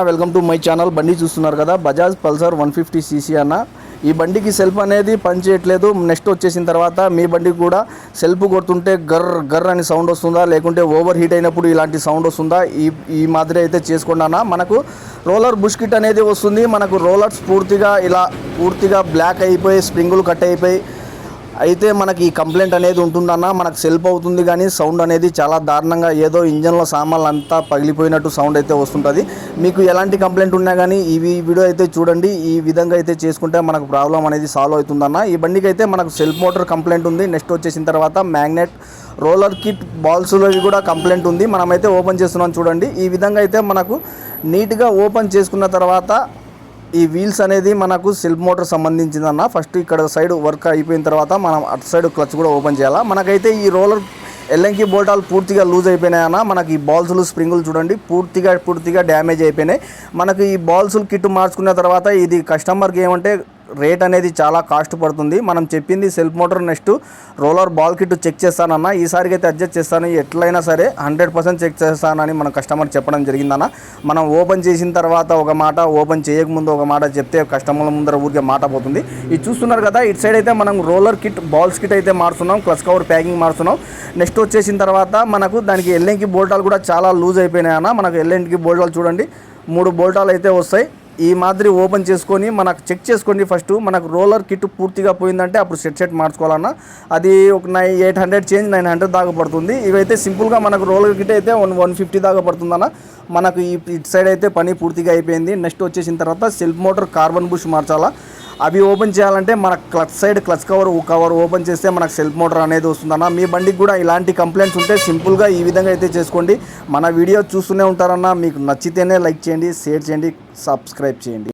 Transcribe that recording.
Welcome to my channel. బండి చూస్తున్నారు కదా, బజాజ్ పల్సర్ 150cc అన్న. ఈ బండికి సెల్ఫ్ అనేది పని చేయట్లేదు. నెక్స్ట్ వచ్చేసిన తర్వాత మీ బండికి కూడా సెల్ఫ్ కొడుతుంటే గర్ర గర్ర అని సౌండ్ వస్తుందా, లేకుంటే ఓవర్ హీట్ అయినప్పుడు ఇలాంటి సౌండ్ వస్తుందా, ఈ మాదిరి అయితే చేసుకున్నానా. మనకు రోలర్ బుష్ కిట్ అనేది వస్తుంది. మనకు రోలర్స్ పూర్తిగా బ్లాక్ అయిపోయి స్ప్రింగులు కట్ అయిపోయి అయితే మనకి ఈ కంప్లైంట్ అనేది ఉంటుందన్న. మనకు సెల్ఫ్ అవుతుంది కానీ సౌండ్ అనేది చాలా దారుణంగా ఏదో ఇంజన్లో సామాన్లు అంతా పగిలిపోయినట్టు సౌండ్ అయితే వస్తుంటుంది. మీకు ఎలాంటి కంప్లైంట్ ఉన్నా కానీ ఈ వీడియో అయితే చూడండి. ఈ విధంగా అయితే చేసుకుంటే మనకు ప్రాబ్లం అనేది సాల్వ్ అవుతుందన్న. ఈ బండికి అయితే మనకు సెల్ఫ్ మోటార్ కంప్లైంట్ ఉంది. నెక్స్ట్ వచ్చేసిన తర్వాత మ్యాగ్నెట్ రోలర్ కిట్ బాల్స్లో కూడా కంప్లైంట్ ఉంది. మనమైతే ఓపెన్ చేస్తున్నాం చూడండి. ఈ విధంగా అయితే మనకు నీట్గా ఓపెన్ చేసుకున్న తర్వాత ఈ వీల్స్ అనేది మనకు సెల్ఫ్ మోటార్ సంబంధించిందన్న. ఫస్ట్ ఇక్కడ సైడ్ వర్క్ అయిపోయిన తర్వాత మనం అటు సైడ్ క్లచ్ కూడా ఓపెన్ చేయాలా. మనకైతే ఈ రోలర్ ఎల్ఎంకి బోల్టాలు పూర్తిగా లూజ్ అయిపోయినాయన్న. మనకి ఈ బాల్స్లు స్ప్రింగులు చూడండి పూర్తిగా డ్యామేజ్ అయిపోయినాయి. మనకు ఈ బాల్స్ కిట్ మార్చుకున్న తర్వాత ఇది కస్టమర్కి ఏమంటే రేట్ అనేది చాలా కాస్ట్ పడుతుంది. మనం చెప్పింది self motor next roller ball kit check చేస్తానన్న. ఈసారికి అయితే అడ్జస్ట్ చేస్తాను, ఎట్లయినా సరే 100% చెక్ చేస్తానని మన కస్టమర్ చెప్పడం జరిగిందన్న. మనం ఓపెన్ చేసిన తర్వాత ఒక మాట, ఓపెన్ చేయకముందు ఒక మాట చెప్తే కస్టమర్ల ముందర ఊరికే మాట పోతుంది. ఇది చూస్తున్నారు కదా, ఇటు సైడ్ అయితే మనం రోలర్ కిట్ బాల్స్ కిట్ అయితే మారుస్తున్నాం, క్లచ్ కవర్ ప్యాకింగ్ మారుస్తున్నాం. నెక్స్ట్ వచ్చేసిన తర్వాత మనకు దానికి ఎల్ఎంకి బోల్టాలు కూడా చాలా లూజ్ అయిపోయినాయన్న. మనకు ఎల్ఎంకి బోల్టాలు చూడండి 3 బోల్టాలు అయితే వస్తాయి. ఈ మాదిరి ఓపెన్ చేసుకొని మనకు చెక్ చేసుకోండి. ఫస్ట్ మనకు రోలర్ కిట్ పూర్తిగా పోయిందంటే అప్పుడు సెట్ మార్చుకోవాలన్నా. అది ఒక 800 చేంజ్ 900 దాకా పడుతుంది. ఇవైతే సింపుల్గా మనకు రోలర్ కిట్ అయితే 150 దాకా పడుతుందన్న. మనకు ఇటు సైడ్ అయితే పని పూర్తిగా అయిపోయింది. నెక్స్ట్ వచ్చేసిన తర్వాత సెల్ఫ్ మోటార్ కార్బన్ బుష్ మార్చాలా. అవి ఓపెన్ చేయాలంటే మన క్లచ్ కవర్ ఓపెన్ చేస్తే మనకు సెల్ఫ్ మోటార్ అనేది వస్తుందన్న. మీ బండికి కూడా ఇలాంటి కంప్లైంట్స్ ఉంటే సింపుల్గా ఈ విధంగా అయితే చేసుకోండి. మన వీడియో చూస్తూనే ఉంటారన్న. మీకు నచ్చితేనే లైక్ చేయండి, షేర్ చేయండి, సబ్స్క్రైబ్ చేయండి.